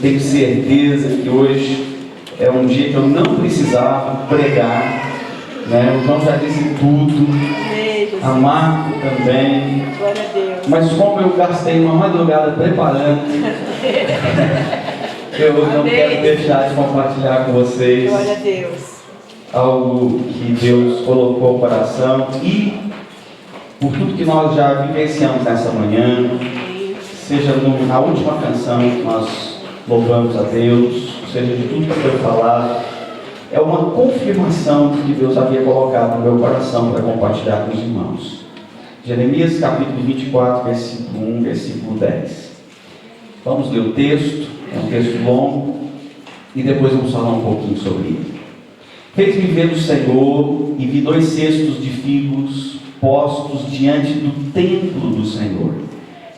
tenho certeza que hoje é um dia que eu não precisava pregar, né? O João já disse tudo, a Marco também, Glória a Deus. mas como eu gastei uma madrugada preparando, eu não quero deixar de compartilhar com vocês Glória a Deus. algo que Deus colocou no coração e por tudo que nós já vivenciamos nessa manhã, seja na última canção que nós louvamos a Deus, seja de tudo que foi falado, é uma confirmação do que Deus havia colocado no meu coração para compartilhar com os irmãos. Jeremias capítulo 24, versículo 1, versículo 10. Vamos ler o texto, é um texto longo, e depois vamos falar um pouquinho sobre ele. Fez-me ver o Senhor e vi 2 cestos de figos postos diante do templo do Senhor.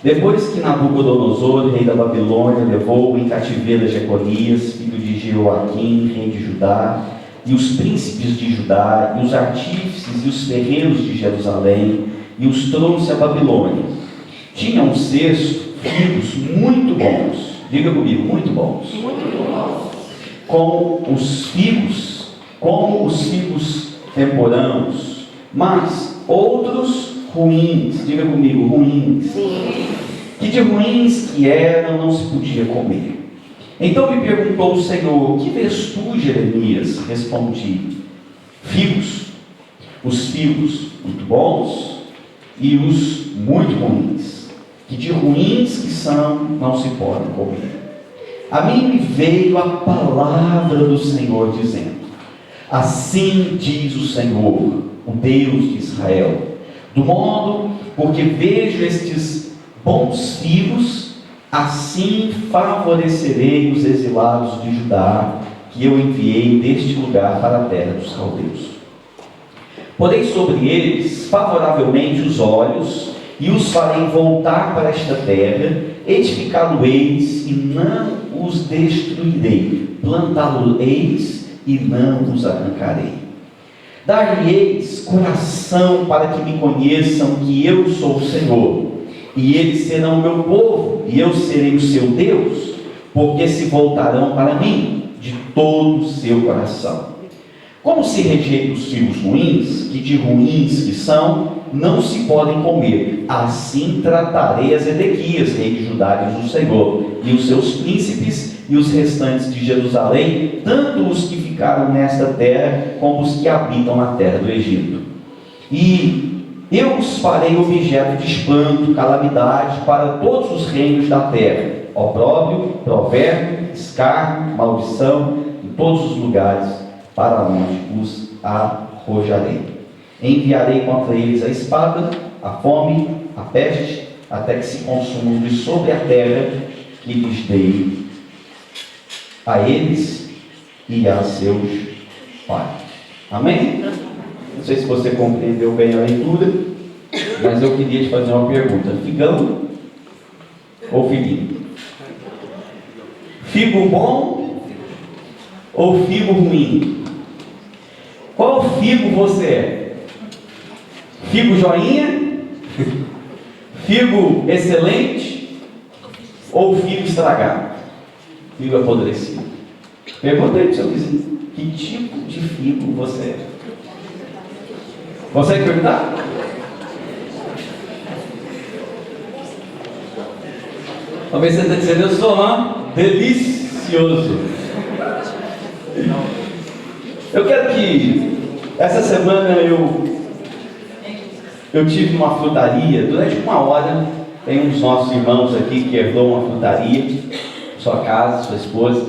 Depois que Nabucodonosor, rei da Babilônia, levou em cativeiro Jeconias, filho de Jeoaquim, rei de Judá, e os príncipes de Judá, e os artífices e os ferreiros de Jerusalém, e os trouxe a Babilônia. Tinha um cesto figos muito bons, diga comigo, muito bons, como os figos temporãos, mas outros ruins, diga comigo, ruins. Sim. Que de ruins que eram, não se podia comer. Então me perguntou o Senhor: que vês tu, Jeremias? Respondi: figos, os figos muito bons e os muito ruins, que de ruins que são, não se podem comer. A mim me veio a palavra do Senhor dizendo: assim diz o Senhor, o Deus de Israel, do modo porque vejo estes bons figos, assim favorecerei os exilados de Judá, que eu enviei deste lugar para a terra dos caldeus. Porei sobre eles favoravelmente os olhos, e os farei voltar para esta terra, edificá-lo-eis e não os destruirei, plantá-lo-eis e não os arrancarei. Dar-lhe-eis coração para que me conheçam que eu sou o Senhor, e eles serão o meu povo, e eu serei o seu Deus, porque se voltarão para mim de todo o seu coração. Como se rejeita os figos ruins, que de ruins que são, não se podem comer, assim tratarei a Zedequias, rei de Judá, diz o Senhor, e os seus príncipes e os restantes de Jerusalém, tanto os que ficaram nesta terra, como os que habitam na terra do Egito. E eu os farei objeto de espanto, calamidade para todos os reinos da terra, opróbrio, provérbio, escárnio, maldição, em todos os lugares para onde os arrojarei. Enviarei contra eles a espada, a fome, a peste, até que se consumam de sobre a terra que lhes dei a eles e a seus pais. Amém? Não sei se você compreendeu bem a leitura, mas eu queria te fazer uma pergunta: figão ou figuinho? Figo bom ou figo ruim? Qual figo você é? Figo joinha? Figo excelente? Ou figo estragado? Figo apodrecido? Pergunta aí para o seu vizinho: que tipo de figo você é? Consegue perguntar? Talvez você está dizendo: eu sou delicioso. Eu quero que essa semana eu tive uma frutaria durante 1 hora. Tem uns nossos irmãos aqui que herdou uma frutaria, sua casa, sua esposa,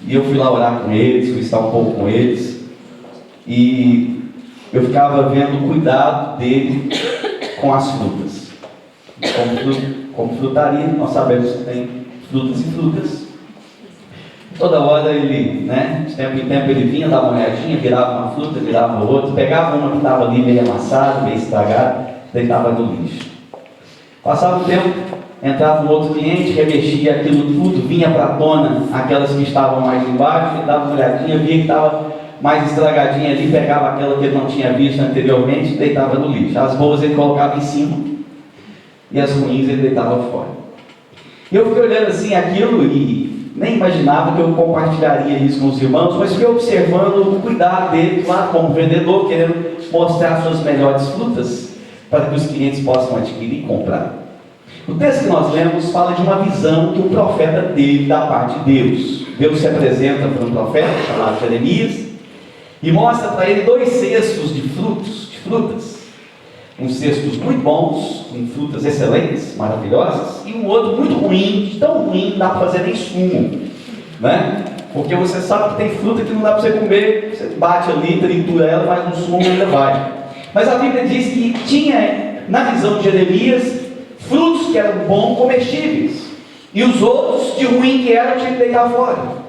e eu fui lá orar com eles, fui estar um pouco com eles, e eu ficava vendo o cuidado dele com as frutas. Como frutaria, nós sabemos que tem frutas e frutas. Toda hora ele, de tempo em tempo ele vinha, dava uma olhadinha, virava uma fruta, virava outra, pegava uma que estava ali meio amassada, meio estragada, deitava no lixo. Passava o tempo, entrava um outro cliente, remexia aquilo tudo, vinha para a tona aquelas que estavam mais embaixo, ele dava uma olhadinha, via que estava mais estragadinha ali, pegava aquela que ele não tinha visto anteriormente e deitava no lixo. As boas ele colocava em cima e as ruins ele deitava fora. E eu fiquei olhando assim aquilo e nem imaginava que eu compartilharia isso com os irmãos, mas fiquei observando o cuidado dele lá como vendedor, querendo mostrar suas melhores frutas para que os clientes possam adquirir e comprar. O texto que nós lemos fala de uma visão que o profeta teve da parte de Deus. Deus se apresenta para um profeta chamado Jeremias e mostra para ele 2 cestos de frutas. Uns cestos muito bons, com frutas excelentes, maravilhosas, e um outro muito ruim, tão ruim, não dá para fazer nem sumo, né? Porque você sabe que tem fruta que não dá para você comer, você bate ali, tritura ela, faz um sumo e ainda vai. Mas a Bíblia diz que tinha, na visão de Jeremias, frutos que eram bons, comestíveis, e os outros de ruim que eram, tinha que deitar fora.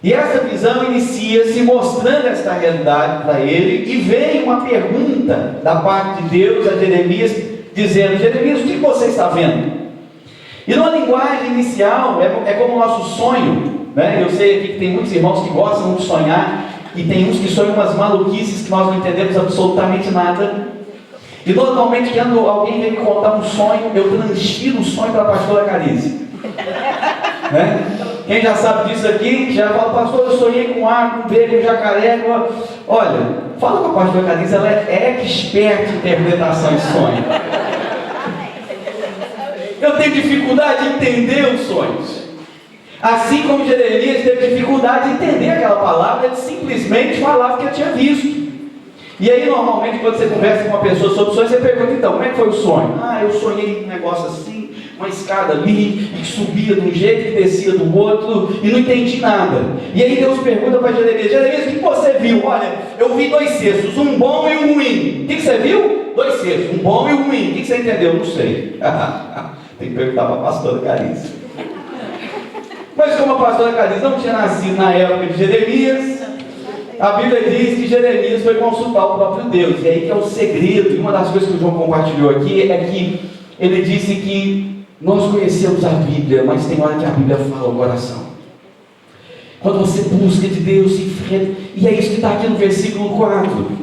E essa visão inicia-se mostrando esta realidade para ele, e vem uma pergunta da parte de Deus a Jeremias, dizendo: Jeremias, o que você está vendo? E numa linguagem inicial, é como o nosso sonho, né? Eu sei aqui que tem muitos irmãos que gostam de sonhar, e tem uns que sonham umas maluquices que nós não entendemos absolutamente nada. E normalmente, quando alguém vem me contar um sonho, eu transfiro o sonho para a pastora Carice, né? Quem já sabe disso aqui, já fala: pastor, eu sonhei com água, com beijo, com jacaré. Olha, fala com a pastora Carice, ela é expert em interpretação de sonho. Eu tenho dificuldade de entender os sonhos. Assim como Jeremias teve dificuldade de entender aquela palavra, ele simplesmente falava o que ele tinha visto. E aí, normalmente, quando você conversa com uma pessoa sobre sonhos, você pergunta: então, como é que foi o sonho? Eu sonhei um negócio assim, uma escada ali, que subia de um jeito e descia do outro, e não entendi nada. E aí Deus pergunta para Jeremias: Jeremias, o que você viu? Olha, eu vi 2 cestos, um bom e um ruim. O que você viu? 2 cestos, um bom e um ruim. O que você entendeu? Não sei. Tem que perguntar para a pastora Carice. Mas como a pastora Carice não tinha nascido na época de Jeremias, a Bíblia diz que Jeremias foi consultar o próprio Deus. E aí que é o segredo. E uma das coisas que o João compartilhou aqui é que ele disse que nós conhecemos a Bíblia, mas tem hora que a Bíblia fala o coração. Quando você busca de Deus, se enfrenta. E é isso que está aqui no versículo 4.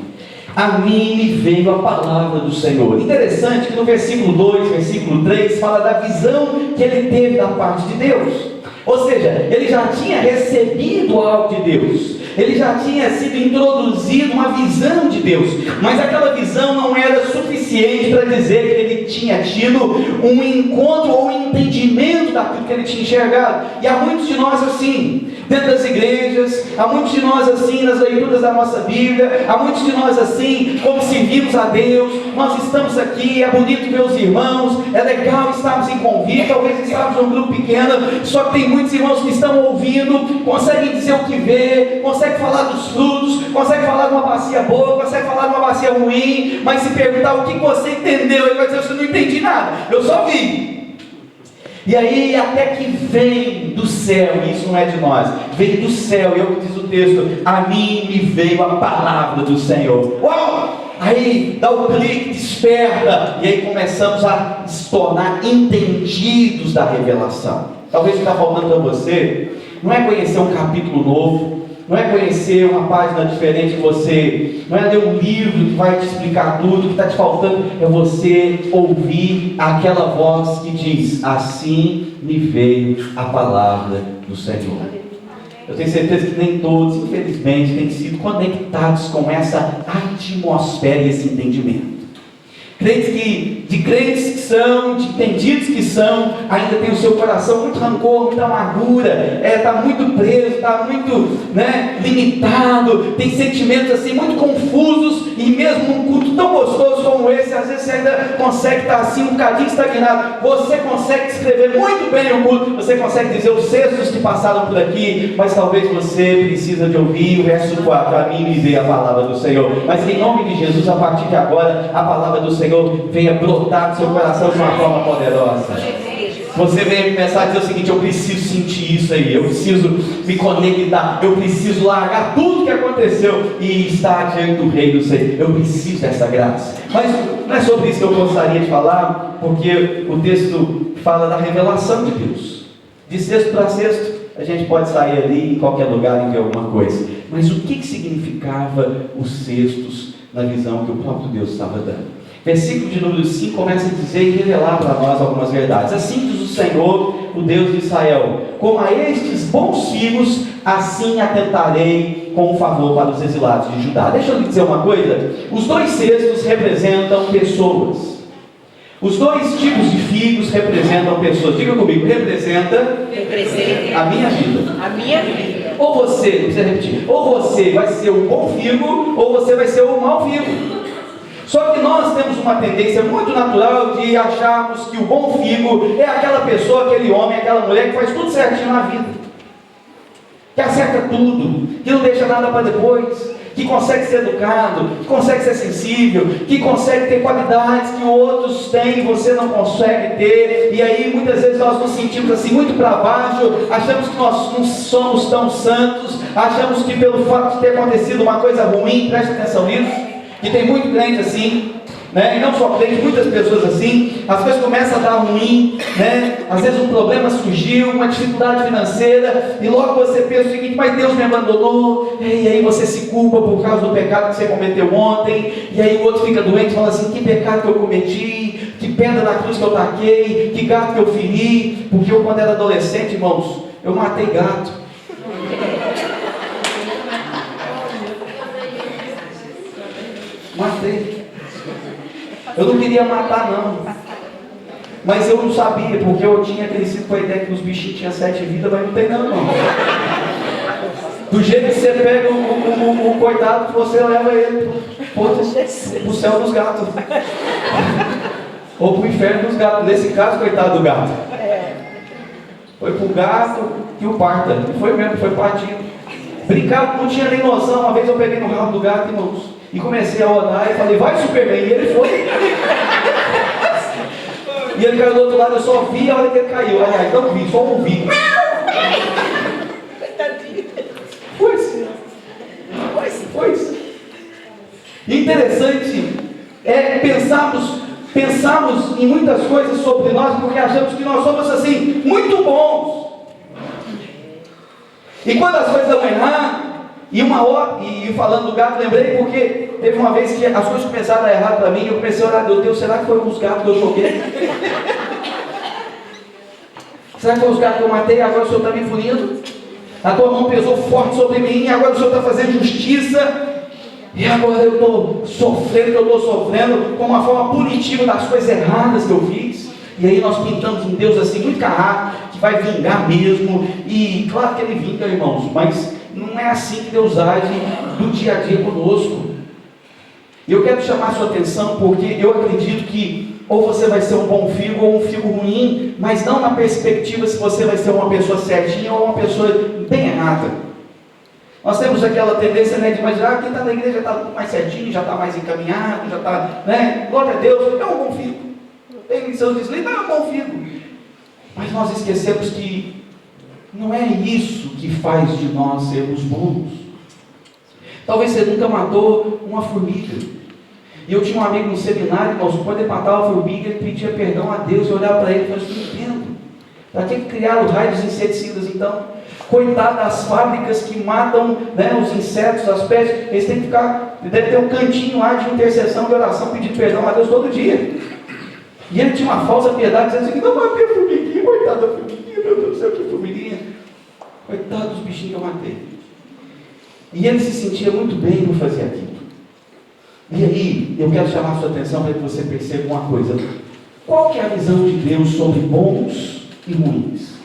A mim me veio a palavra do Senhor. Interessante que no versículo 2, versículo 3, fala da visão que ele teve da parte de Deus. Ou seja, ele já tinha recebido algo de Deus. Ele já tinha sido introduzido uma visão de Deus, mas aquela visão não era suficiente para dizer que ele tinha tido um encontro ou um entendimento daquilo que ele tinha enxergado. E há muitos de nós assim, dentro das igrejas, há muitos de nós assim nas leituras da nossa Bíblia, há muitos de nós assim, como servimos a Deus, nós estamos aqui, é bonito ver os irmãos, é legal estarmos em convívio, talvez estarmos num grupo pequeno, só que tem muitos irmãos que estão ouvindo, conseguem dizer o que vê, conseguem falar dos frutos, consegue falar de uma bacia boa, consegue falar de uma bacia ruim, mas se perguntar o que você entendeu, ele vai dizer: eu não entendi nada, eu só vi. E aí até que vem do céu, e isso não é de nós, vem do céu, e é o que diz o texto: a mim me veio a palavra do Senhor. Uau! Aí dá o clique, desperta, e aí começamos a se tornar entendidos da revelação. Talvez o que está faltando para você não é conhecer um capítulo novo, não é conhecer uma página diferente de você, não é ler um livro que vai te explicar tudo. O que está te faltando é você ouvir aquela voz que diz: assim me veio a palavra do Senhor. Eu tenho certeza que nem todos, infelizmente, têm sido conectados com essa atmosfera e esse entendimento. Crentes que são, de entendidos que são, ainda tem o seu coração muito rancor, muita amargura, está muito preso, está muito limitado, tem sentimentos assim muito confusos, e mesmo num culto tão gostoso como esse, às vezes você ainda consegue estar assim um bocadinho estagnado. Você consegue descrever muito bem o culto, você consegue dizer os cestos que passaram por aqui, mas talvez você precisa de ouvir o verso 4, a mim me veio a palavra do Senhor. Mas em nome de Jesus, a partir de agora, a palavra do Senhor venha brotar do seu coração de uma forma poderosa. Você venha começar a dizer o seguinte: eu preciso sentir isso aí, eu preciso me conectar, eu preciso largar tudo que aconteceu e estar diante do Rei do Senhor. Eu preciso dessa graça. Mas não é sobre isso que eu gostaria de falar, porque o texto fala da revelação de Deus. De sexto para sexto, a gente pode sair ali em qualquer lugar e ver alguma coisa. Mas o que significava os cestos na visão que o próprio Deus estava dando? Versículo de número 5 começa a dizer e revelar para nós algumas verdades. Assim diz o Senhor, o Deus de Israel: como a estes bons figos, assim atentarei com favor para os exilados de Judá. Deixa eu lhe dizer uma coisa: os 2 cestos representam pessoas. Os 2 tipos de figos representam pessoas. Diga comigo: representa a minha vida. A minha vida. Ou você, não precisa repetir, ou você vai ser o bom figo, ou você vai ser o mau figo. Só que nós temos uma tendência muito natural de acharmos que o bom figo é aquela pessoa, aquele homem, aquela mulher que faz tudo certinho na vida, que acerta tudo, que não deixa nada para depois, que consegue ser educado, que consegue ser sensível, que consegue ter qualidades que outros têm e você não consegue ter. E aí muitas vezes nós nos sentimos assim muito para baixo, achamos que nós não somos tão santos, achamos que pelo fato de ter acontecido uma coisa ruim, preste atenção nisso, que tem muito crente assim, né? E não só crente, muitas pessoas assim, as coisas começam a dar ruim, né? Às vezes um problema surgiu, uma dificuldade financeira, e logo você pensa o seguinte: mas Deus me abandonou, e aí você se culpa por causa do pecado que você cometeu ontem, e aí o outro fica doente e fala assim: que pecado que eu cometi, que pedra na cruz que eu taquei, que gato que eu feri, porque eu quando era adolescente, irmãos, eu matei gato. Matei. Eu não queria matar não, mas eu não sabia, porque eu tinha crescido com a ideia que os bichinhos tinham 7 vidas, mas não tem não, irmão. Do jeito que você pega o coitado, você leva ele pro céu dos gatos, ou pro inferno dos gatos. Nesse caso, coitado do gato, foi pro gato que o parta. Foi mesmo, foi partido. Brincava, não tinha nem noção. Uma vez eu peguei no rabo do gato, irmãos, e comecei a rodar e falei: vai, Superman, e ele foi. E ele caiu do outro lado, eu só vi a hora que ele caiu. Aliás, não vi, só ouvi. Foi isso. Interessante é pensarmos em muitas coisas sobre nós, porque achamos que nós somos assim, muito bons. E quando as coisas dão errado, e falando do gato, lembrei porque teve uma vez que as coisas começaram a dar errado para mim, eu comecei a orar: Deus, será que foram os gatos que eu joguei? Será que foram os gatos que eu matei e agora o Senhor está me punindo? A tua mão pesou forte sobre mim e agora o Senhor está fazendo justiça, e agora eu estou sofrendo com uma forma punitiva das coisas erradas que eu fiz. E aí nós pintamos um Deus assim muito carrado, que vai vingar mesmo, e claro que Ele vinga, irmãos, mas não é assim que Deus age do dia a dia conosco. Eu quero chamar a sua atenção porque eu acredito que ou você vai ser um bom figo ou um figo ruim, mas não na perspectiva se você vai ser uma pessoa certinha ou uma pessoa bem errada. Nós temos aquela tendência, né, de imaginar: quem está na igreja já está mais certinho, já está mais encaminhado, já está, né, glória a Deus, é um bom figo. Tem seus deslides, mas é um bom figo. Mas nós esquecemos que não é isso que faz de nós sermos bons. Talvez você nunca matou uma formiga. E eu tinha um amigo no seminário, irmãos, quando ele matava a formiga, ele pedia perdão a Deus. Eu olhava para ele e falava: não entendo. Para que criaram raios inseticidas então? Coitado das fábricas que matam, né, os insetos, as pestes. Eles têm que ficar, deve ter um cantinho lá de intercessão, de oração, pedindo perdão a Deus todo dia. E ele tinha uma falsa piedade, dizendo assim: não matei a formiguinha, coitado da formiguinha, meu Deus do céu, que formiguinha. Coitado dos bichinhos que eu matei. E ele se sentia muito bem por fazer aquilo. E aí, eu quero chamar a sua atenção para que você perceba uma coisa: qual que é a visão de Deus sobre bons e ruins?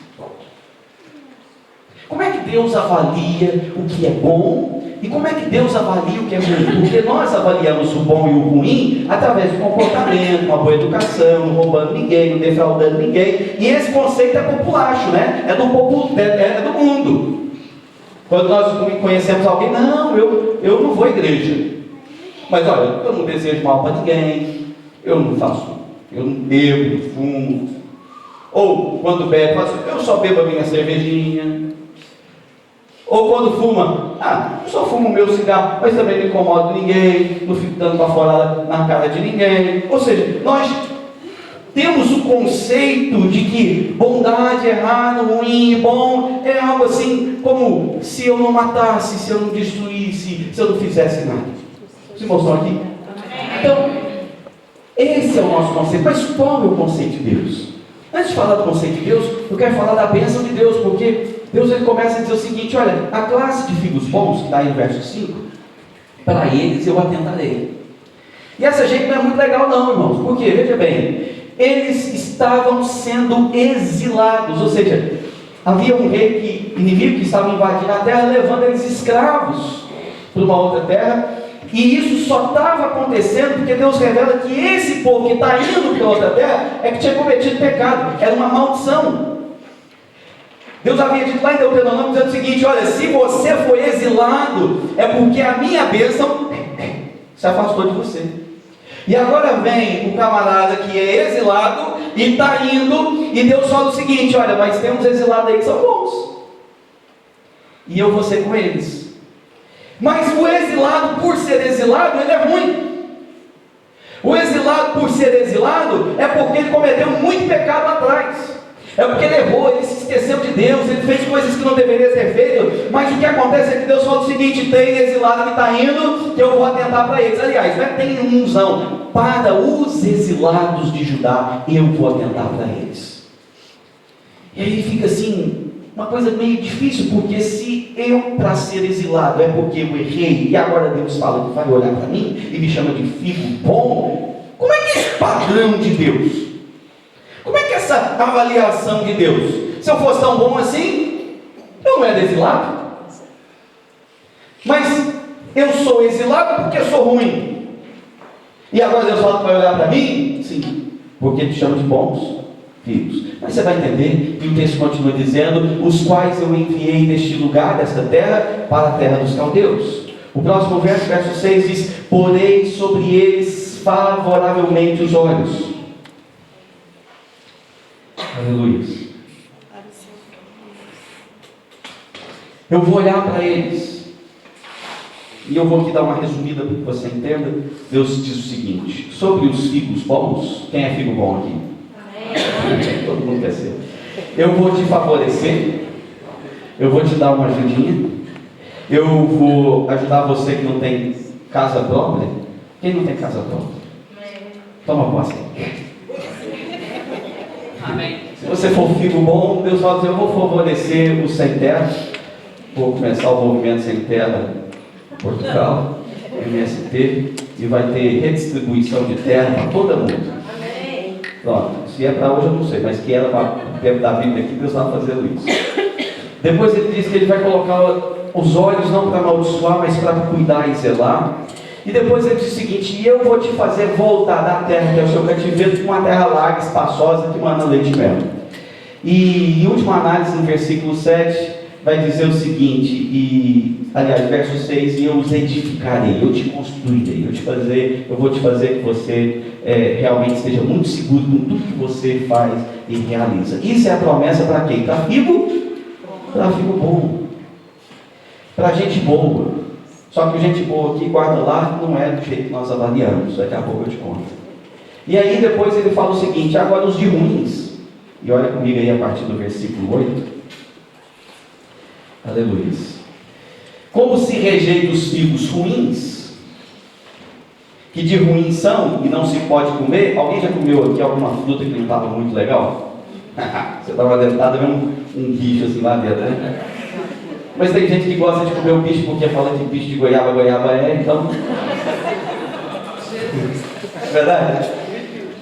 Como é que Deus avalia o que é bom e como é que Deus avalia o que é ruim? Porque nós avaliamos o bom e o ruim através do comportamento, uma boa educação, não roubando ninguém, não defraudando ninguém. E esse conceito é populacho, né? É do mundo. Quando nós conhecemos alguém: não, eu não vou à igreja, mas olha, eu não desejo mal para ninguém, eu não bebo, não fumo. Ou quando bebe, eu só bebo a minha cervejinha. Ou quando fuma: não só fumo o meu cigarro, mas também não incomodo ninguém, não fico dando para fora na cara de ninguém. Ou seja, nós temos o conceito de que bondade, errado, ruim, bom, é algo assim como se eu não matasse, se eu não destruísse, se eu não fizesse nada. Vocês mostram aqui? Então, esse é o nosso conceito. Mas qual é o conceito de Deus? Antes de falar do conceito de Deus, eu quero falar da bênção de Deus, porque Deus ele começa a dizer o seguinte: olha, a classe de figos bons, que está aí no verso 5, para eles eu atentarei. E essa gente não é muito legal não, irmãos, porque, veja bem, eles estavam sendo exilados, ou seja, havia um rei inimigo que estava invadindo a terra, levando eles escravos para uma outra terra, e isso só estava acontecendo porque Deus revela que esse povo que está indo para outra terra é que tinha cometido pecado, era uma maldição. Deus havia dito lá em Deuteronômio, dizendo o seguinte: olha, se você foi exilado, é porque a minha bênção se afastou de você. E agora vem o camarada que é exilado e está indo, e Deus fala o seguinte: olha, mas tem uns exilados aí que são bons, e eu vou ser com eles. Mas o exilado, por ser exilado, ele é ruim. O exilado, por ser exilado, é porque ele cometeu muito pecado lá atrás. É porque ele errou, ele se esqueceu de Deus, ele fez coisas que não deveria ter feito. Mas o que acontece é que Deus fala o seguinte: tem exilado que está indo, que eu vou atentar para eles. Aliás, não é tem uns não. Para os exilados de Judá, eu vou atentar para eles. E aí fica assim, uma coisa meio difícil, porque se eu, para ser exilado, é porque eu errei, e agora Deus fala que vai olhar para mim e me chama de filho bom, como é que é esse padrão de Deus? Como é que é essa avaliação de Deus? Se eu fosse tão bom assim, eu não era exilado. Mas eu sou exilado porque sou ruim. E agora Deus fala que vai olhar para mim? Sim, porque Ele te chama de bons filhos. Mas você vai entender, e o texto continua dizendo: os quais eu enviei deste lugar, desta terra, para a terra dos caldeus. O próximo verso, verso 6 diz: porei sobre eles favoravelmente os olhos. Aleluia. Eu vou olhar para eles, e eu vou aqui dar uma resumida para que você entenda. Deus diz o seguinte: sobre os figos bons, quem é figo bom aqui? Amém. Todo mundo quer ser. Eu vou te favorecer, eu vou te dar uma ajudinha, eu vou ajudar você que não tem casa própria. Quem não tem casa própria? Toma posse. Amém. Se você for figo bom, Deus vai dizer: eu vou favorecer os sem terra. Vou começar o movimento sem terra em Portugal, MST, e vai ter redistribuição de terra para todo mundo. Amém. Pronto, se é para hoje eu não sei, mas que era para o tempo da Bíblia aqui, Deus está fazendo isso. Depois ele diz que ele vai colocar os olhos não para amaldiçoar, mas para cuidar e zelar. E depois ele diz o seguinte: e eu vou te fazer voltar da terra que é o seu cativeiro, para uma terra larga, espaçosa, que manda leite e mel. E em última análise, no versículo 7, vai dizer o seguinte, aliás, verso 6: e eu os edificarei, eu te construirei, eu vou te fazer que você realmente esteja muito seguro com tudo que você faz e realiza. Isso é a promessa para quem? Para figo? Para figo bom, para gente boa. Só que o gente boa aqui, guarda lá, não é do jeito que nós avaliamos. Daqui a pouco eu te conto. E aí depois ele fala o seguinte: agora os de ruins. E olha comigo aí a partir do versículo 8. Aleluia. Como se rejeita os figos ruins, que de ruins são e não se pode comer. Alguém já comeu aqui alguma fruta que não estava muito legal? Você estava tentado ver um bicho assim lá dentro, né? Mas tem gente que gosta de comer o bicho porque fala que bicho de goiaba então. É verdade?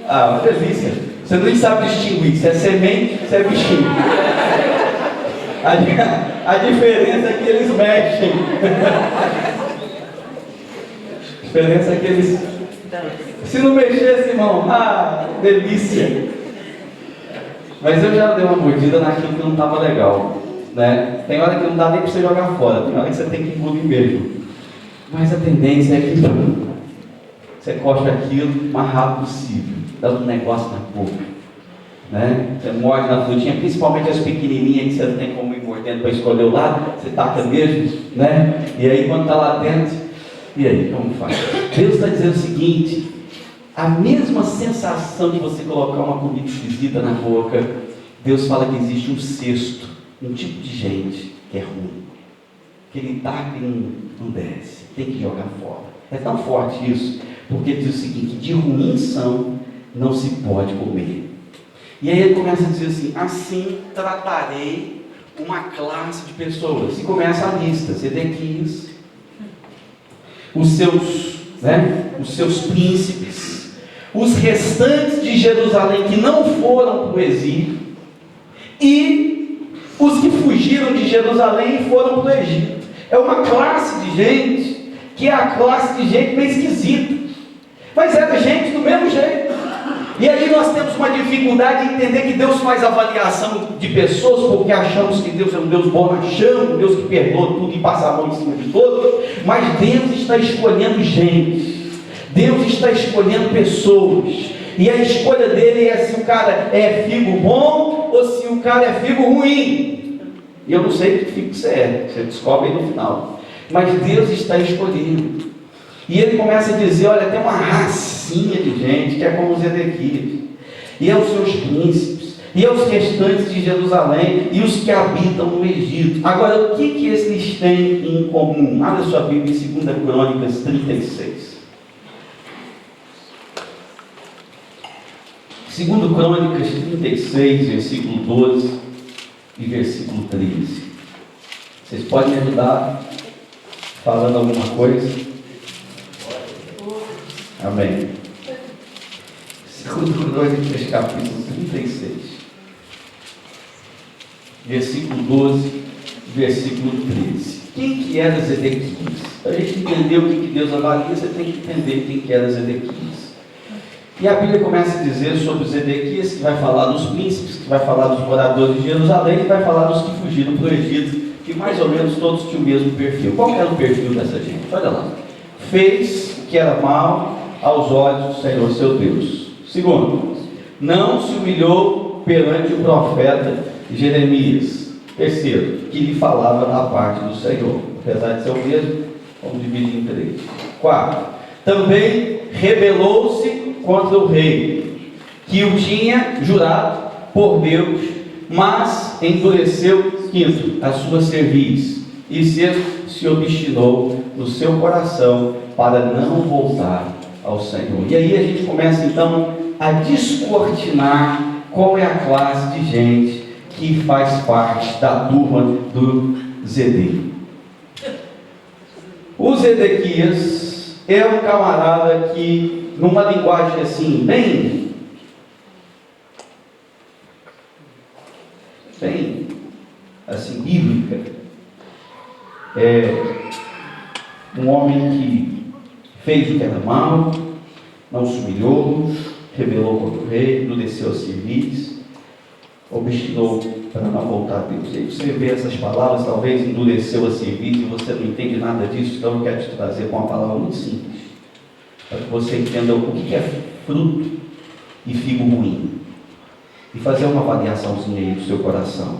Ah, uma delícia. Você nem sabe distinguir se é semente, se é bichinho. A diferença é que eles mexem. A diferença é que eles... Se não mexesse, irmão, delícia. Mas eu já dei uma mordida naquilo que não estava legal. Né? Tem hora que não dá nem para você jogar fora, tem hora que você tem que engolir mesmo. Mas a tendência é que você cospe aquilo o mais rápido possível, dando um negócio na boca. Né? Você morde na frutinha, principalmente as pequenininhas que você não tem como ir mordendo para escolher o lado, você taca mesmo, né? E aí quando está lá dentro, e aí, como faz? Deus está dizendo o seguinte: a mesma sensação de você colocar uma comida esquisita na boca, Deus fala que existe um cesto, um tipo de gente que é ruim, que ele taca e não desce, tem que jogar fora. É tão forte isso, porque diz o seguinte: de ruim são, não se pode comer. E aí ele começa a dizer assim: assim tratarei uma classe de pessoas. E começa a lista: Zedequias, os seus príncipes, os restantes de Jerusalém que não foram para o exílio, e os que fugiram de Jerusalém e foram para o Egito. É uma classe de gente que é a classe de gente meio esquisita, mas era gente do mesmo jeito. E aí nós temos uma dificuldade de entender que Deus faz avaliação de pessoas, porque achamos que Deus é um Deus bonachão, um Deus que perdoa tudo e passa a mão em cima de todos. Mas Deus está escolhendo gente, Deus está escolhendo pessoas, e a escolha dele é se o cara é figo bom ou se o cara é figo ruim. E eu não sei que figo você é, você descobre aí no final. Mas Deus está escolhendo. E ele começa a dizer: olha, tem uma racinha de gente que é como os Zedequias, e é os seus príncipes, e é os restantes de Jerusalém, e os que habitam no Egito. Agora, o que eles têm em comum? Abra sua Bíblia em 2 Crônicas 36. 2 Crônicas 36, versículo 12 e versículo 13. Vocês podem me ajudar falando alguma coisa? Amém. 2 Crônicas, capítulo 36, versículo 12, versículo 13. Quem que era Zedequias? Para a gente entender o que Deus avalia, você tem que entender quem que era Zedequias. E a Bíblia começa a dizer sobre Zedequias, que vai falar dos príncipes, que vai falar dos moradores de Jerusalém, e vai falar dos que fugiram para o Egito, que mais ou menos todos tinham o mesmo perfil. Qual era o perfil dessa gente? Olha lá. Fez o que era mal aos olhos do Senhor seu Deus. Segundo, não se humilhou perante o profeta Jeremias. Terceiro, que lhe falava da parte do Senhor. Apesar de ser o mesmo, vamos dividir em 3. Quarto, também rebelou-se contra o rei, que o tinha jurado por Deus, mas endureceu, quinto, a sua cerviz, e sexto, se obstinou no seu coração para não voltar ao Senhor. E aí a gente começa então a descortinar qual é a classe de gente que faz parte da turma do Zedê. O Zedequias é um camarada que, numa linguagem assim, bem assim, bíblica, é um homem que fez o que era mal, não se humilhou, rebelou contra o rei, endureceu a cerviz, obstinou para não voltar a Deus. E aí você vê essas palavras, talvez endureceu a cerviz e você não entende nada disso, então eu quero te trazer com uma palavra muito simples, para que você entenda o que é fruto e figo ruim, e fazer uma avaliaçãozinha aí do seu coração.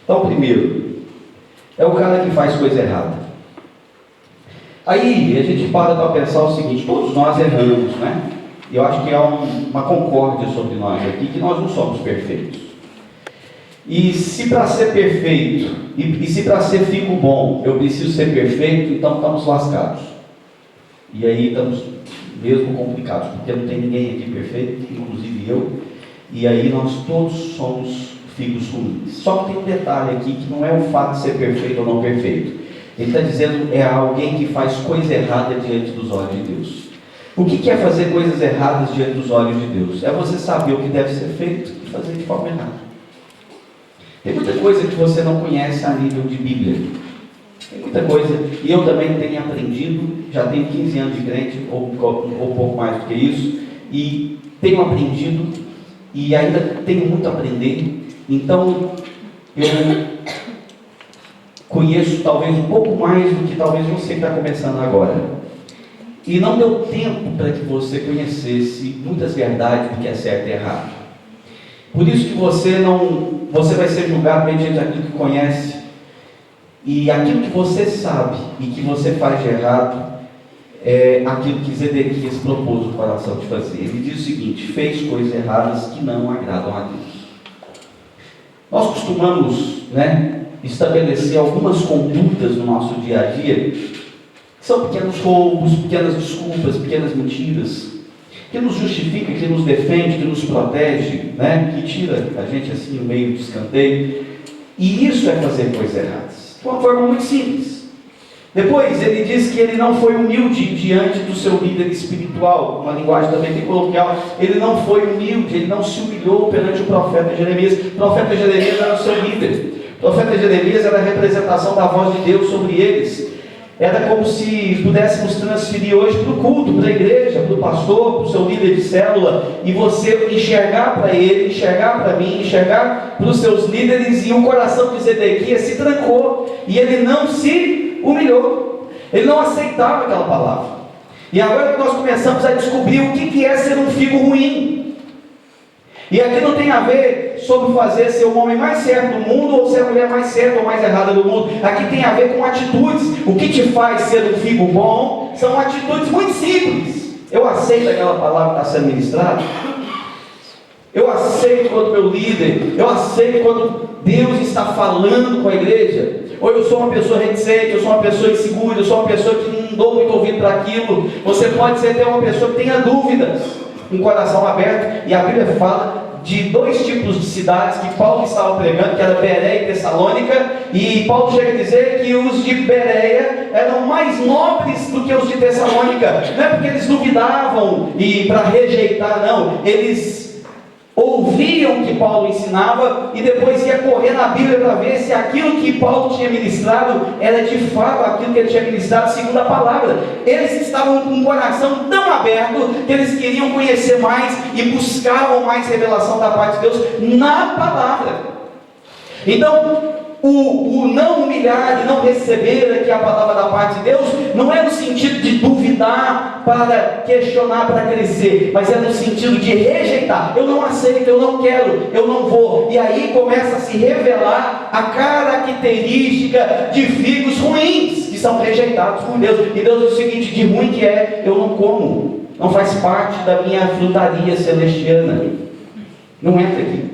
Então, primeiro, é o cara que faz coisa errada. Aí a gente para pensar o seguinte: todos nós erramos, né? E eu acho que há uma concórdia sobre nós aqui, que nós não somos perfeitos. E se para ser perfeito, e se para ser fico bom, eu preciso ser perfeito, então estamos lascados. E aí estamos mesmo complicados, porque não tem ninguém aqui perfeito, inclusive eu. E aí nós todos somos figos ruins. Só que tem um detalhe aqui, que não é o fato de ser perfeito ou não perfeito. Ele está dizendo é alguém que faz coisa errada diante dos olhos de Deus. O que é fazer coisas erradas diante dos olhos de Deus? É você saber o que deve ser feito e fazer de forma errada. Tem muita coisa que você não conhece a nível de Bíblia. Tem muita coisa, e eu também tenho aprendido, já tenho 15 anos de crente, ou pouco mais do que isso, e tenho aprendido, e ainda tenho muito a aprender. Então, eu conheço talvez um pouco mais do que talvez você está começando agora. E não deu tempo para que você conhecesse muitas verdades do que é certo e errado. Por isso que você vai ser julgado mediante aquilo que conhece. E aquilo que você sabe e que você faz de errado é aquilo que Zedequias propôs o coração de fazer. Ele diz o seguinte: fez coisas erradas que não agradam a Deus. Nós costumamos, estabelecer algumas condutas no nosso dia a dia, que são pequenos roubos, pequenas desculpas, pequenas mentiras. que nos justifica, que nos defende, que nos protege, né? Que tira a gente assim no meio do escanteio. E isso é fazer coisas erradas, de uma forma muito simples. Depois ele diz que ele não foi humilde diante do seu líder espiritual, uma linguagem também bem coloquial. Ele não foi humilde, ele não se humilhou perante o profeta Jeremias. O profeta Jeremias era o seu líder. O profeta Jeremias era a representação da voz de Deus sobre eles. Era como se pudéssemos transferir hoje para o culto, para a igreja, para o pastor, para o seu líder de célula, e você enxergar para ele, enxergar para mim, enxergar para os seus líderes, e o coração de Zedequias se trancou, e ele não se humilhou, ele não aceitava aquela palavra. E agora que nós começamos a descobrir o que é ser um figo ruim. E aqui não tem a ver sobre fazer ser o homem mais certo do mundo ou ser a mulher mais certa ou mais errada do mundo. Aqui tem a ver com atitudes. O que te faz ser um figo bom são atitudes muito simples. Eu aceito aquela palavra que está sendo ministrada. Eu aceito quando meu líder, eu aceito quando Deus está falando com a igreja. Ou eu sou uma pessoa reticente, eu sou uma pessoa insegura, eu sou uma pessoa que não dou muito ouvido para aquilo. Você pode ser até uma pessoa que tenha dúvidas, um coração aberto. E a Bíblia fala de dois tipos de cidades que Paulo estava pregando, que era Bereia e Tessalônica, e Paulo chega a dizer que os de Bereia eram mais nobres do que os de Tessalônica. Não é porque eles duvidavam e para rejeitar, não, eles ouviam o que Paulo ensinava e depois ia correr na Bíblia para ver se aquilo que Paulo tinha ministrado era de fato aquilo que ele tinha ministrado segundo a palavra. Eles estavam com um coração tão aberto que eles queriam conhecer mais e buscavam mais revelação da parte de Deus na palavra. Então, o não humilhar e não receber aqui a palavra da parte de Deus não é no sentido de duvidar para questionar, para crescer, mas é no sentido de rejeitar. Eu não aceito, eu não quero, eu não vou. E aí começa a se revelar a característica de figos ruins que são rejeitados por Deus. E Deus diz o seguinte: de ruim que é, eu não como, não faz parte da minha frutaria celestiana, não entra aqui,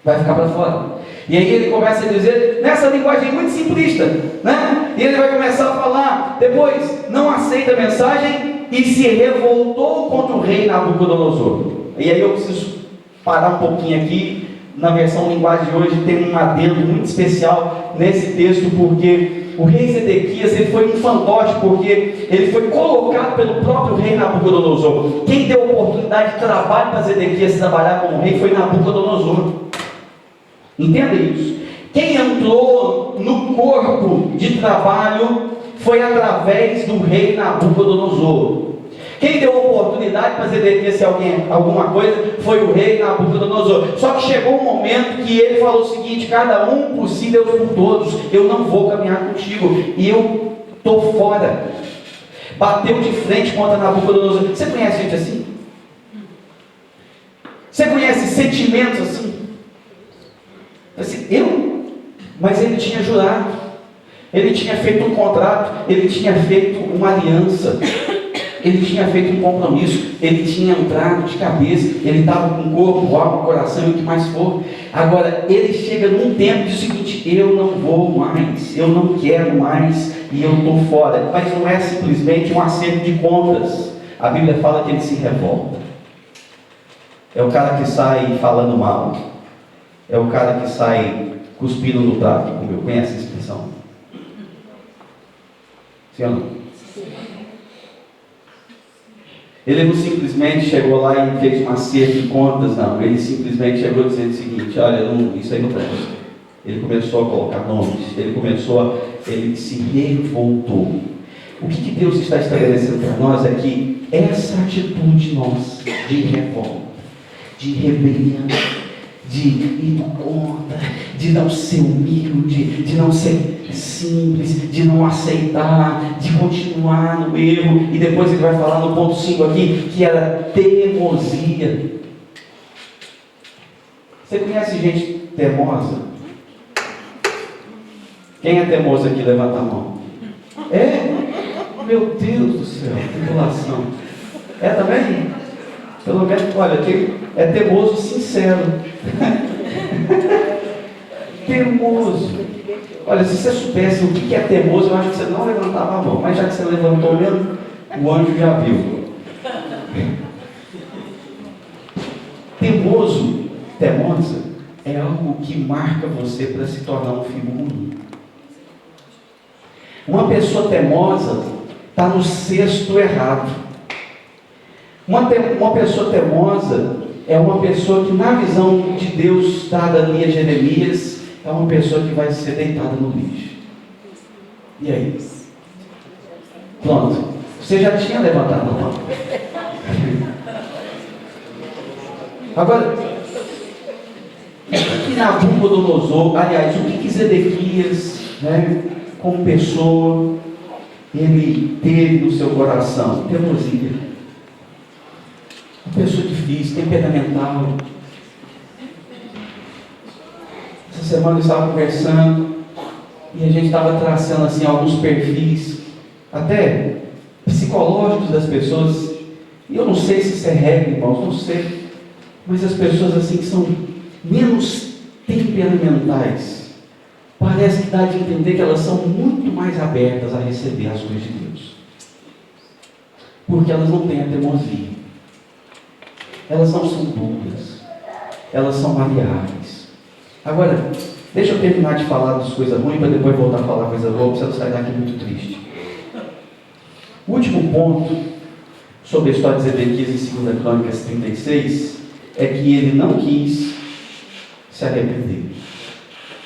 vai ficar para fora. E aí ele começa a dizer, nessa linguagem muito simplista, né? E ele vai começar a falar, depois, não aceita a mensagem e se revoltou contra o rei Nabucodonosor. E aí eu preciso parar um pouquinho aqui. Na versão linguagem de hoje tem um adendo muito especial nesse texto, porque o rei Zedequias ele foi um fantoche, porque ele foi colocado pelo próprio rei Nabucodonosor. Quem deu oportunidade de trabalho para Zedequias trabalhar como rei foi Nabucodonosor. Entenda isso. Quem entrou no corpo de trabalho foi através do rei Nabucodonosor. Quem deu oportunidade para Zedequias ser alguma coisa foi o rei Nabucodonosor. Só que chegou um momento que ele falou o seguinte: cada um por si, Deus por todos. Eu não vou caminhar contigo e eu estou fora. Bateu de frente contra Nabucodonosor. Você conhece gente assim? Você conhece sentimentos assim? Assim, mas ele tinha jurado, ele tinha feito um contrato, ele tinha feito uma aliança, ele tinha feito um compromisso, ele tinha entrado de cabeça, ele estava com corpo, alma, coração e o que mais for. Agora ele chega num tempo e diz o seguinte: eu não vou mais, eu não quero mais e eu estou fora. Mas não é simplesmente um acerto de contas. A Bíblia fala que ele se revolta. É o cara que sai falando mal. É o cara que sai cuspindo no prato, como eu conheço a expressão. Sim ou não? Ele não simplesmente chegou lá e fez um acerto de contas, não. Ele simplesmente chegou dizendo o seguinte: olha, isso aí não presta. Ele começou a colocar nomes, ele se revoltou. O que Deus está estabelecendo para nós é que essa atitude nossa de revolta, de rebelião, de ir contra, de não ser humilde, de não ser simples, de não aceitar, de continuar no erro. E depois ele vai falar no ponto 5 aqui, que era teimosia. Você conhece gente teimosa? Quem é teimoso aqui? Levanta a mão. Meu Deus do céu, tribulação. É também? Pelo menos, olha, é teimoso sincero. Teimoso. Olha, se você soubesse o que é teimoso, eu acho que você não levantava a mão. Mas já que você levantou mesmo, o anjo já viu. temoso, temosa, é algo que marca você para se tornar um filho ruim. Uma pessoa temosa está no cesto errado. Uma pessoa temosa é uma pessoa que, na visão de Deus dada ali a Jeremias, é uma pessoa que vai ser deitada no lixo. E aí? Pronto. Você já tinha levantado a mão. Agora, o que Nabucodonosor, aliás, o que Zedequias, como pessoa, ele teve no seu coração? Teimosia. Uma pessoa difícil, temperamental. Essa semana eu estava conversando e a gente estava traçando assim alguns perfis, até psicológicos das pessoas. E eu não sei se isso é regra, irmãos, não sei. Mas as pessoas assim que são menos temperamentais, parece que dá de entender que elas são muito mais abertas a receber as coisas de Deus. Porque elas não têm a teimosia. Elas não são duras. Elas são maleáveis. Agora, deixa eu terminar de falar das coisas ruins para depois voltar a falar coisa boa, para você não sair daqui muito triste. O último ponto sobre a história de Zedequias em 2 Crônicas 36 é que ele não quis se arrepender.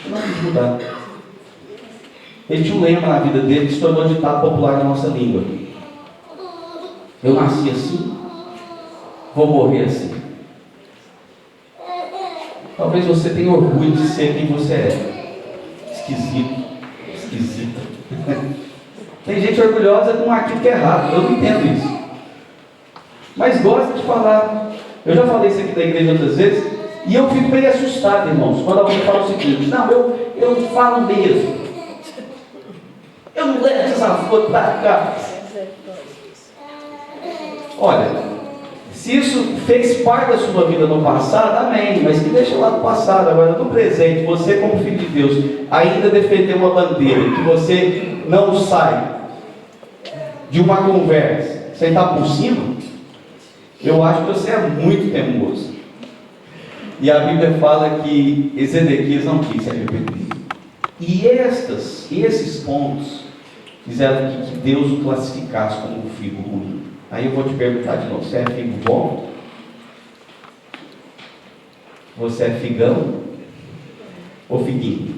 Ele não quis mudar. Ele tinha um lema na vida dele que se tornou ditado popular na nossa língua. Eu nasci assim, vou morrer assim. Talvez você tenha orgulho de ser quem você é. Esquisita. Tem gente orgulhosa com aquilo que é errado. Eu não entendo isso. Mas gosta de falar. Eu já falei isso aqui da igreja outras vezes. E eu fico meio assustado, irmãos, quando alguém fala o seguinte: não, eu falo mesmo. Eu não levo essa foto para cá. Olha, se isso fez parte da sua vida no passado, amém, mas que deixa lá no passado. Agora, no presente, você como filho de Deus, ainda defender uma bandeira, que você não sai de uma conversa, você está por cima, eu acho que você é muito teimoso. E a Bíblia fala que Zedequias não quis se arrepender. E esses pontos fizeram que Deus o classificasse como um filho ruim. Aí eu vou te perguntar de novo: você é filho bom? Você é figão? Ou figuinho?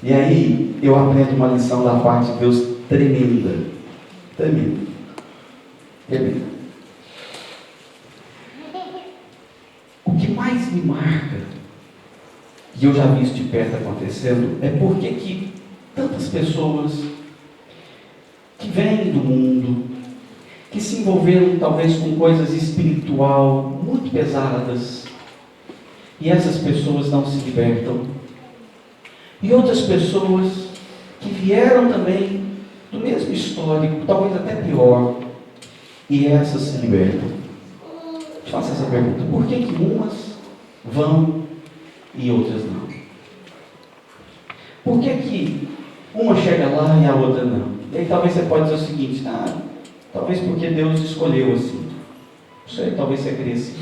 E aí eu aprendo uma lição da parte de Deus tremenda. Tremenda. O que mais me marca, e eu já vi isso de perto acontecendo, é porque que tantas pessoas que vêm do mundo, que se envolveram talvez com coisas espiritual muito pesadas, e essas pessoas não se libertam. E outras pessoas que vieram também do mesmo histórico, talvez até pior, e essas se libertam. Te faço essa pergunta: por que umas vão e outras não? Por que uma chega lá e a outra não? E aí talvez você pode dizer o seguinte: talvez porque Deus escolheu assim. Não sei, talvez você crê assim,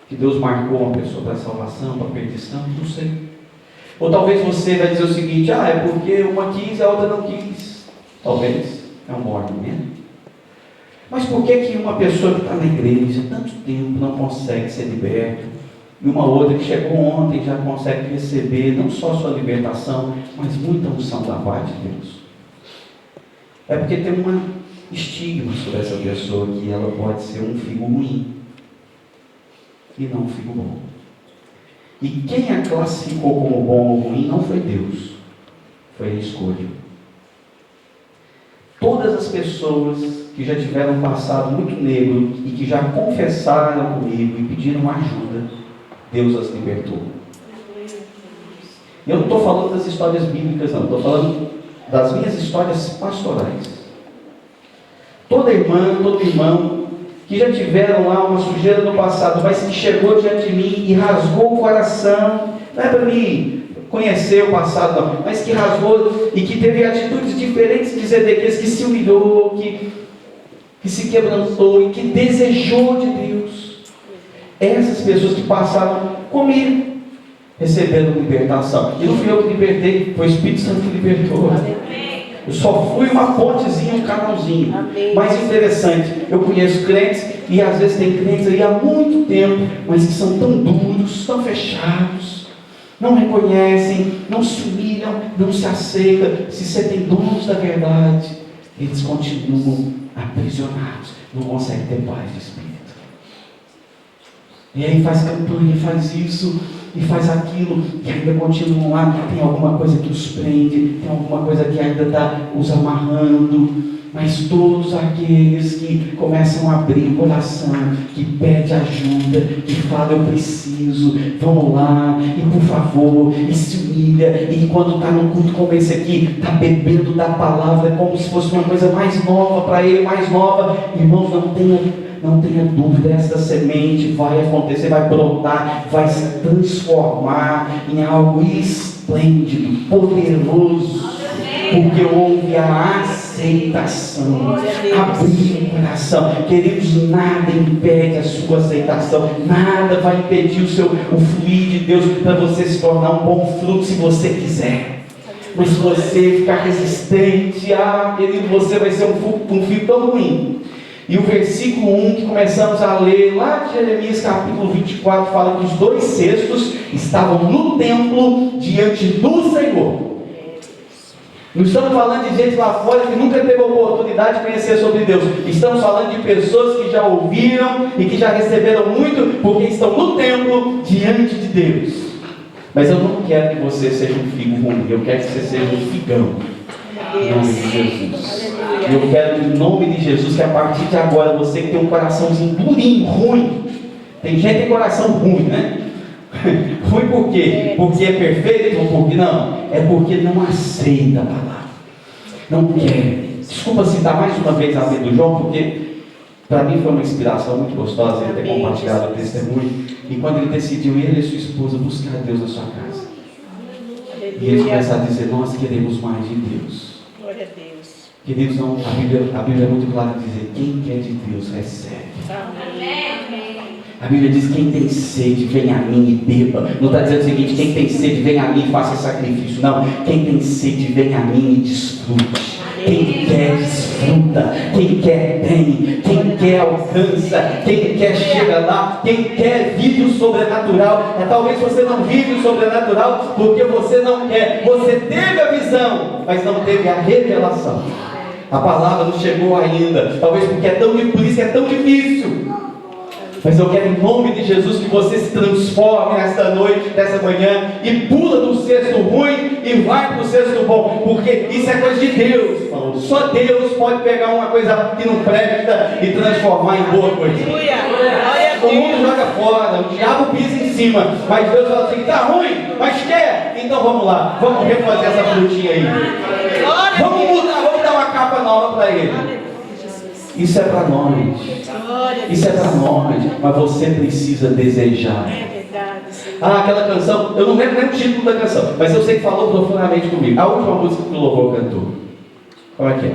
que Deus marcou uma pessoa para salvação, para perdição, não sei. Ou talvez você vai dizer o seguinte: é porque uma quis e a outra não quis. Talvez, é um bom argumento. Mas por que uma pessoa que está na igreja há tanto tempo não consegue ser liberta, e uma outra que chegou ontem já consegue receber não só sua libertação, mas muita unção da parte de Deus? É porque tem um estigma sobre essa pessoa, que ela pode ser um filho ruim e não um filho bom. E quem a classificou como bom ou ruim não foi Deus, foi a escolha. Todas as pessoas que já tiveram um passado muito negro e que já confessaram comigo e pediram ajuda, Deus as libertou. E eu não estou falando das histórias bíblicas, não. Estou falando das minhas histórias pastorais. Toda irmã, todo irmão que já tiveram lá uma sujeira no passado, mas que chegou diante de mim e rasgou o coração, não é para mim conhecer o passado, não, mas que rasgou e que teve atitudes diferentes de Zedequias, que se humilhou, que se quebrantou e que desejou de Deus. Essas pessoas que passaram comigo, receberam libertação. E não fui eu que libertei, foi o Espírito Santo que libertou. Eu só fui uma pontezinha, um canalzinho. Mas interessante, eu conheço crentes, e às vezes tem crentes aí há muito tempo, mas que são tão duros, tão fechados, não reconhecem, não se humilham, não se aceitam, se sentem donos da verdade. Eles continuam aprisionados, não conseguem ter paz de espírito. E aí faz campanha, faz isso e faz aquilo, e ainda continuam lá, tem alguma coisa que os prende, tem alguma coisa que ainda está os amarrando. Mas todos aqueles que começam a abrir o coração, que pedem ajuda, que falam, eu preciso, vão lá, e por favor, e se humilha, e quando está no culto como esse aqui, está bebendo da palavra, como se fosse uma coisa mais nova para ele, mais nova. Irmãos, não tenha dúvida, essa semente vai acontecer, vai brotar, vai se transformar em algo esplêndido, poderoso, porque houve a aceitação, abrir o coração. Queridos, nada impede a sua aceitação, nada vai impedir o fluir de Deus para você se tornar um bom fruto, se você quiser. Mas se você ficar resistente, querido, você vai ser um filho tão ruim. E o versículo 1 que começamos a ler lá de Jeremias capítulo 24 fala que os 2 cestos estavam no templo diante do Senhor. Não estamos falando de gente lá fora que nunca teve a oportunidade de conhecer sobre Deus. Estamos falando de pessoas que já ouviram e que já receberam muito, porque estão no templo diante de Deus. Mas eu não quero que você seja um figo ruim, eu quero que você seja um figão. Em nome de Jesus. E eu quero, em nome de Jesus, que a partir de agora, você que tem um coraçãozinho durinho, ruim. Tem gente que tem coração ruim, né? Ruim por quê? Porque é perfeito? Ou porque não? É porque não aceita a palavra. Não quer. Desculpa citar mais uma vez a vida do João, porque para mim foi uma inspiração muito gostosa ele ter compartilhado o testemunho. E quando ele decidiu, ele e sua esposa, buscar Deus na sua casa. E eles começaram a dizer, nós queremos mais de Deus. Glória a Deus. Queridos, não, a Bíblia é muito clara em dizer, quem quer de Deus recebe. Amém. A Bíblia diz, quem tem sede, vem a mim e beba. Não está dizendo o seguinte, quem tem sede, vem a mim e faça sacrifício. Não, quem tem sede, vem a mim e desfrute. Quem quer, desfruta. Quem quer, tem. Quem quer, alcança. Quem quer, chega lá. Quem quer, vive o sobrenatural. Talvez você não vive o sobrenatural porque você não quer. Você teve a visão, mas não teve a revelação. A palavra não chegou ainda. Talvez porque por isso é tão difícil. Mas eu quero, em nome de Jesus, que você se transforme nesta noite, nessa manhã, e pula do cesto ruim e vai para o cesto bom, porque isso é coisa de Deus, irmão. Só Deus pode pegar uma coisa que não presta e transformar em boa coisa. O mundo joga fora, o diabo pisa em cima, mas Deus fala assim, está ruim, mas quer? Então vamos lá, vamos refazer essa frutinha aí. Vamos mudar, vamos dar uma capa nova para ele. Isso é para nós. Isso é para nós. Mas você precisa desejar. É verdade, Senhor. Aquela canção, eu não lembro nem o título da canção, mas eu sei que falou profundamente comigo. A última música que o louvor cantou. Como é que é?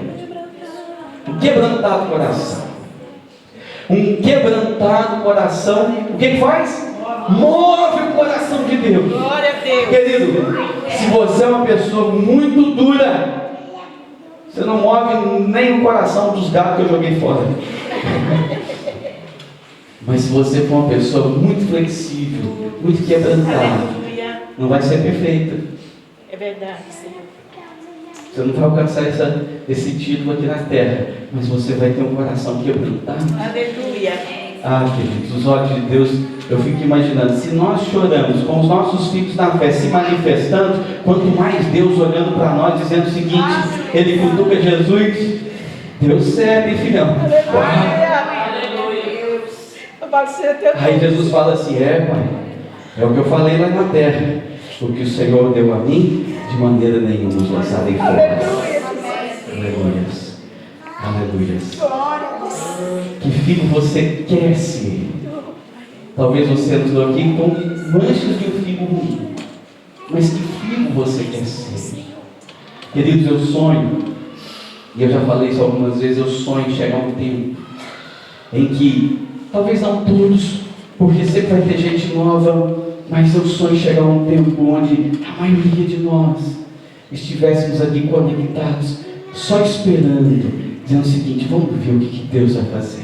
Um quebrantado coração. Um quebrantado coração. O que faz? Move o coração de Deus. Glória a Deus. Querido, se você é uma pessoa muito dura, você não move nem o coração dos gatos que eu joguei fora. Mas se você for uma pessoa muito flexível, muito quebrantada, não vai ser perfeita. É verdade, Senhor. Você não vai alcançar esse título aqui na terra, mas você vai ter um coração quebrantado. Aleluia. Queridos, os olhos de Deus, eu fico imaginando, se nós choramos com os nossos filhos na fé se manifestando, quanto mais Deus olhando para nós, dizendo o seguinte, ele cutuca Jesus, Deus serve, filhão. Aí Jesus fala assim, pai, é o que eu falei lá na terra, o que o Senhor deu a mim, de maneira nenhuma nos lançarei fora. Aleluias. Aleluias. Que filho você quer ser? Talvez você entrou aqui com manchas de um filho ruim. Mas que filho você quer ser? Queridos, eu sonho, e eu já falei isso algumas vezes, eu sonho em chegar um tempo em que, talvez não todos, porque sempre vai ter gente nova, mas eu sonho chegar a um tempo onde a maioria de nós estivéssemos aqui conectados, só esperando, dizendo o seguinte: vamos ver o que Deus vai fazer.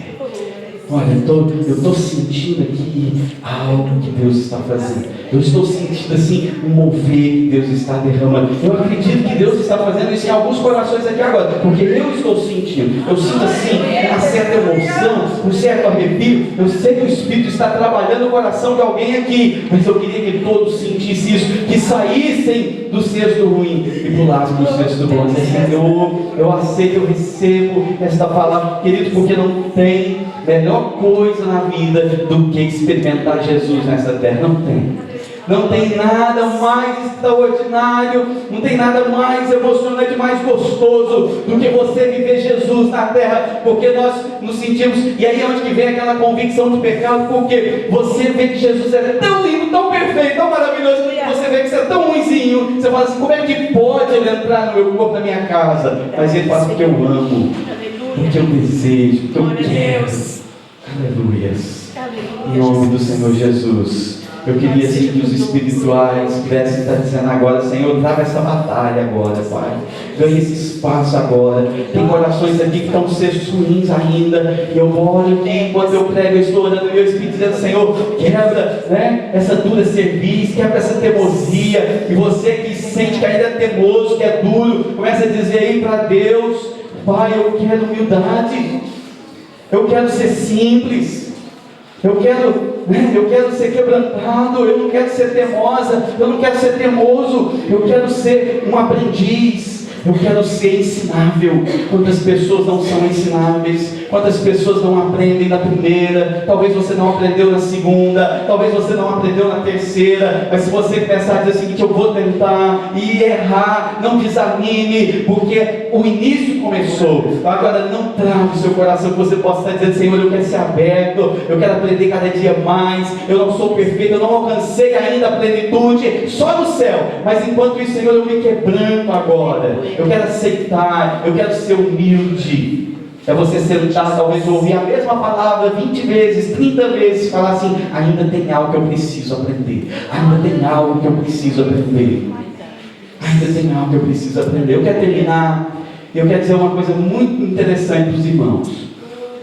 Olha, eu estou sentindo aqui algo que Deus está fazendo. Eu estou sentindo assim um mover que Deus está derramando. Eu acredito que Deus está fazendo isso em alguns corações aqui agora, porque eu estou sentindo. Eu sinto assim uma certa emoção, um certo arrepio. Eu sei que o Espírito está trabalhando no coração de alguém aqui, mas eu queria que todos sentissem isso, que saíssem do cesto ruim e pulassem para o cesto bom. Senhor, eu aceito, eu recebo esta palavra, querido, porque não tem melhor coisa na vida do que experimentar Jesus nessa terra. Não tem. Não tem nada mais extraordinário, não tem nada mais emocionante, mais gostoso do que você viver Jesus na terra, porque nós nos sentimos, e aí é onde que vem aquela convicção do pecado, porque você vê que Jesus é tão lindo, tão perfeito, tão maravilhoso, você vê que você é tão ruimzinho, você fala assim: como é que pode ele entrar no meu corpo, na minha casa? Mas ele fala: porque eu amo, porque eu desejo, porque eu quero. Aleluias. Em nome do Senhor Jesus. Eu queria assim que os espirituais pudessem estar dizendo agora: Senhor, traga essa batalha agora, Pai. Ganhe esse espaço agora. Tem corações aqui que estão cestos ruins ainda. E eu oro aqui, enquanto eu prego, eu estou orando no meu espírito, dizendo: Senhor, quebra, né, essa dura cerviz, quebra essa teimosia. E você que sente que ainda é teimoso, que é duro, começa a dizer aí para Deus: Pai, eu quero humildade. Eu quero ser simples, eu quero ser quebrantado, eu não quero ser teimosa, eu não quero ser teimoso, eu quero ser um aprendiz, eu quero ser ensinável. Quantas pessoas não são ensináveis? Quantas pessoas não aprendem na primeira? Talvez você não aprendeu na segunda, talvez você não aprendeu na terceira, mas se você pensar e dizer o seguinte: eu vou tentar e errar, não desanime, porque o início começou. Agora não trave o seu coração, que você possa estar dizendo: Senhor, eu quero ser aberto, eu quero aprender cada dia mais, eu não sou perfeito, eu não alcancei ainda a plenitude, só no céu, mas enquanto isso, Senhor, eu me quebranto agora. Eu quero aceitar, eu quero ser humilde. É você sentar, talvez ouvir a mesma palavra 20 vezes, 30 vezes, falar assim: ainda tem algo que eu preciso aprender, ainda tem algo que eu preciso aprender, ainda tem algo que eu preciso aprender. Eu quero terminar, eu quero dizer uma coisa muito interessante para os irmãos.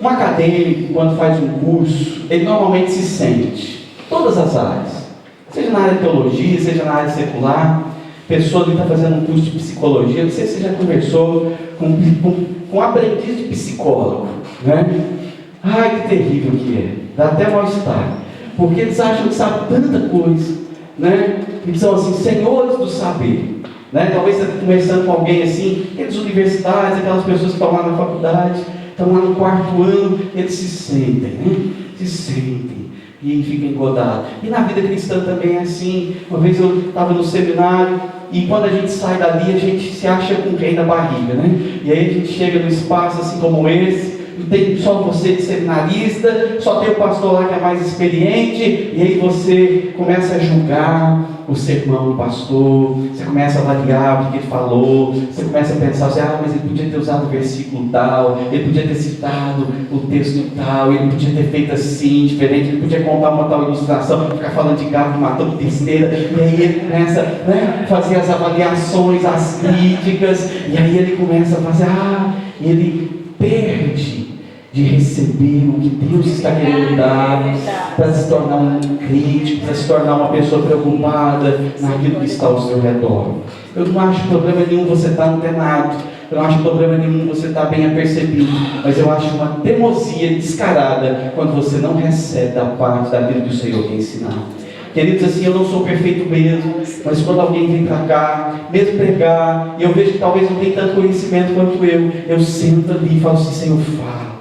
Um acadêmico, quando faz um curso, ele normalmente se sente, todas as áreas, seja na área de teologia, seja na área secular. Pessoa que está fazendo um curso de psicologia, não sei se você já conversou com um aprendiz de psicólogo, né? Ai, que terrível que é, dá até mal-estar, porque eles acham que sabem tanta coisa, né? Eles são assim, senhores do saber, né? Talvez você esteja conversando com alguém assim, aqueles universitários, aquelas pessoas que estão lá na faculdade, estão lá no 4º ano, eles se sentem, né? Se sentem e ficam engodados. E na vida cristã também é assim. Uma vez eu estava no seminário, e quando a gente sai dali, a gente se acha com o rei da barriga, né? E aí a gente chega num espaço assim como esse, não tem só você de seminarista, só tem o pastor lá que é mais experiente, e aí você começa a julgar o sermão do pastor, você começa a avaliar o que ele falou, você começa a pensar assim: mas ele podia ter usado o versículo tal, ele podia ter citado o texto tal, ele podia ter feito assim, diferente, ele podia contar uma tal ilustração, ficar falando de gato matando besteira, e aí ele começa, né, fazer as avaliações, as críticas, e aí ele começa a fazer, ele perde de receber o que Deus está querendo dar, para se tornar um crítico, para se tornar uma pessoa preocupada naquilo que está ao seu redor. Eu não acho problema nenhum você estar antenado, eu não acho problema nenhum você estar bem apercebido, mas eu acho uma teimosia descarada quando você não recebe da parte daquilo que o Senhor quer ensinar. Queridos, assim, eu não sou perfeito mesmo, mas quando alguém vem para cá, mesmo pregar, e eu vejo que talvez não tenha tanto conhecimento quanto eu sento ali e falo assim: Senhor, fala.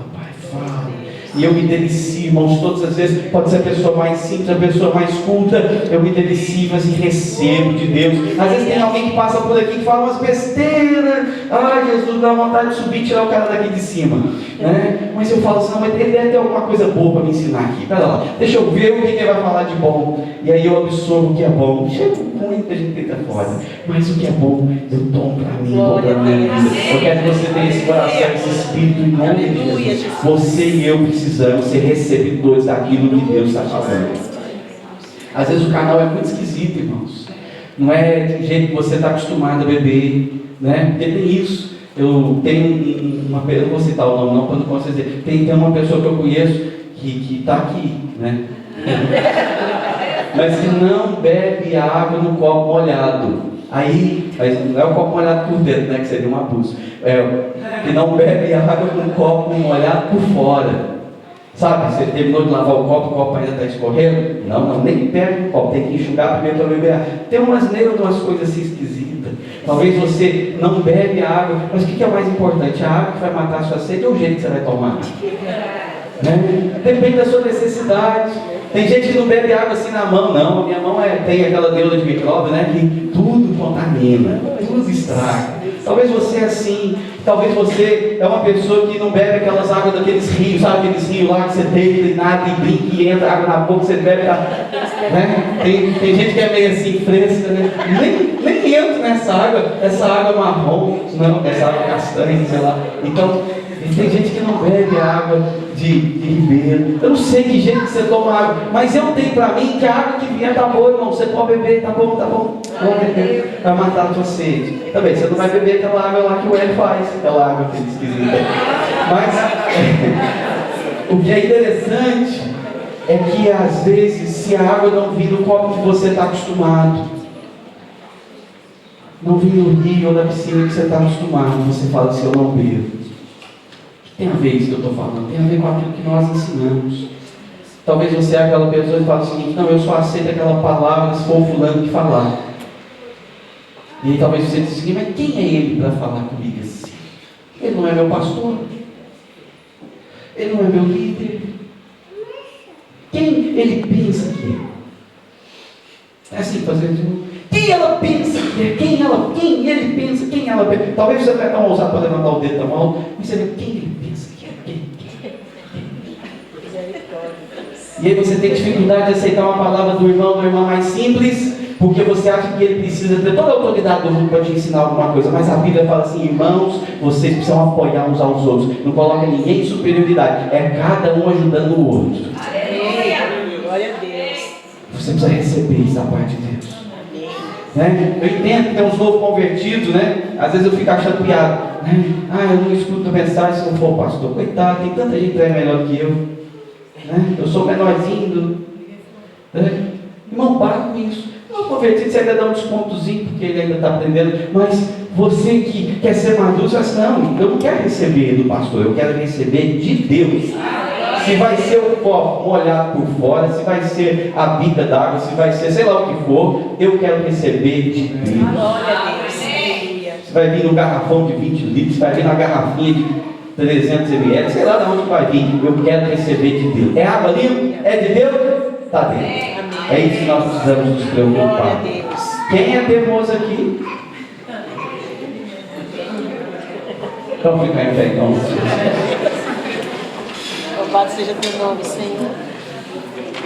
E eu me delicio, irmãos, todas as vezes. Pode ser a pessoa mais simples, a pessoa mais culta, eu me delicio, mas recebo de Deus. Às vezes tem alguém que passa por aqui que fala umas besteiras. Ai, Jesus, dá vontade de subir e tirar o cara daqui de cima, né? Mas eu falo assim: não, mas ele deve ter alguma coisa boa para me ensinar aqui. Pera lá, deixa eu ver o que ele vai falar de bom. E aí eu absorvo o que é bom. Chego ruim que a gente deita fora. Mas o que é bom, eu tomo para mim, tomo Glória para a minha Deus. vida. Eu quero que você tenha esse coração, esse espírito em nome de Aleluia, Jesus. Jesus. Você e eu precisamos ser recebedores daquilo que Deus está falando. Às vezes o canal é muito esquisito, irmãos. Não é do jeito que você está acostumado a beber, né? Porque tem isso. Eu tenho uma pessoa, não vou citar o nome não, para não posso dizer. Tem uma pessoa que eu conheço que está aqui, né? Mas que não bebe água no copo molhado. Aí, mas não é o copo molhado por dentro, né? Que seria um abuso. Que não bebe água com o copo molhado por fora. Sabe, você terminou de lavar o copo ainda está escorrendo? Não, nem pega o copo, tem que enxugar primeiro para beber água. Tem umas neuras, umas coisas assim esquisitas. Talvez você não bebe água, mas o que é mais importante? A água que vai matar a sua sede ou o jeito que você vai tomar? Né? Depende da sua necessidade. Tem gente que não bebe água assim na mão, não. A minha mão tem aquela neura de micróbio, né? Que tudo contamina, tudo estraga. Talvez você é assim. Talvez você é uma pessoa que não bebe aquelas águas daqueles rios, sabe aqueles rios lá que você deita e nada e brinca e entra água na boca, você bebe, né? Tem gente que é meio assim fresca, né? Nem entra nessa água marrom, não, essa água castanha, sei lá. Então, tem gente que não bebe água de ribeiro. Eu não sei que jeito que você toma água, mas eu tenho para mim que a água que vier tá boa, irmão. Você pode beber, tá bom. Pode beber, vai matar a tua sede. Também, você não vai beber aquela água lá que o Hélio faz, aquela água que ele esquisita. Mas o que é interessante é que às vezes, se a água não vir no copo que você está acostumado, não vir no rio ou na piscina que você está acostumado, você fala assim, eu não bebo. Tem a ver isso que eu estou falando, tem a ver com aquilo que nós ensinamos. Talvez você é aquela pessoa que fala o seguinte, não, eu só aceito aquela palavra se for o fulano que falar. E aí talvez você diga assim, mas quem é ele para falar comigo assim? Ele não é meu pastor? Ele não é meu líder? Quem ele pensa que é? É assim, fazendo. Quem ela pensa que é? Quem ele pensa, quem ela pensa. Talvez você não é tão ousado para levantar o dedo da mão, mas você vê quem ele pensa que é. E aí você tem dificuldade de aceitar uma palavra do irmão, da irmã mais simples, porque você acha que ele precisa ter toda a autoridade do mundo para te ensinar alguma coisa. Mas a Bíblia fala assim, irmãos, vocês precisam apoiar uns aos outros. Não coloca ninguém em superioridade. É cada um ajudando o outro. Glória a Deus. Você precisa receber isso da parte de Deus. Né? Eu entendo que tem uns novos convertidos, né? Às vezes eu fico achando piada, né? Eu não escuto mensagem se não for pastor. Coitado, tem tanta gente que é melhor do que eu, né? Eu sou menorzinho, né? Irmão, para com isso. O convertido você ainda dá um descontozinho porque ele ainda está aprendendo, mas você que quer ser maduro, você diz, não, eu não quero receber do pastor, eu quero receber de Deus. Se vai ser o copo molhado por fora, se vai ser a bica d'água, se vai ser sei lá o que for, eu quero receber de Deus. Glória a Deus. Você vai vir no garrafão de 20 litros, vai vir na garrafinha de 300 ml, sei lá de onde vai vir, eu quero receber de Deus. É água limpa? É de Deus? Está dentro. É isso que nós precisamos nos Glória a preocupar. Deus. Quem é teimoso aqui? Vamos ficar em pé então. Louvado seja teu nome, Senhor.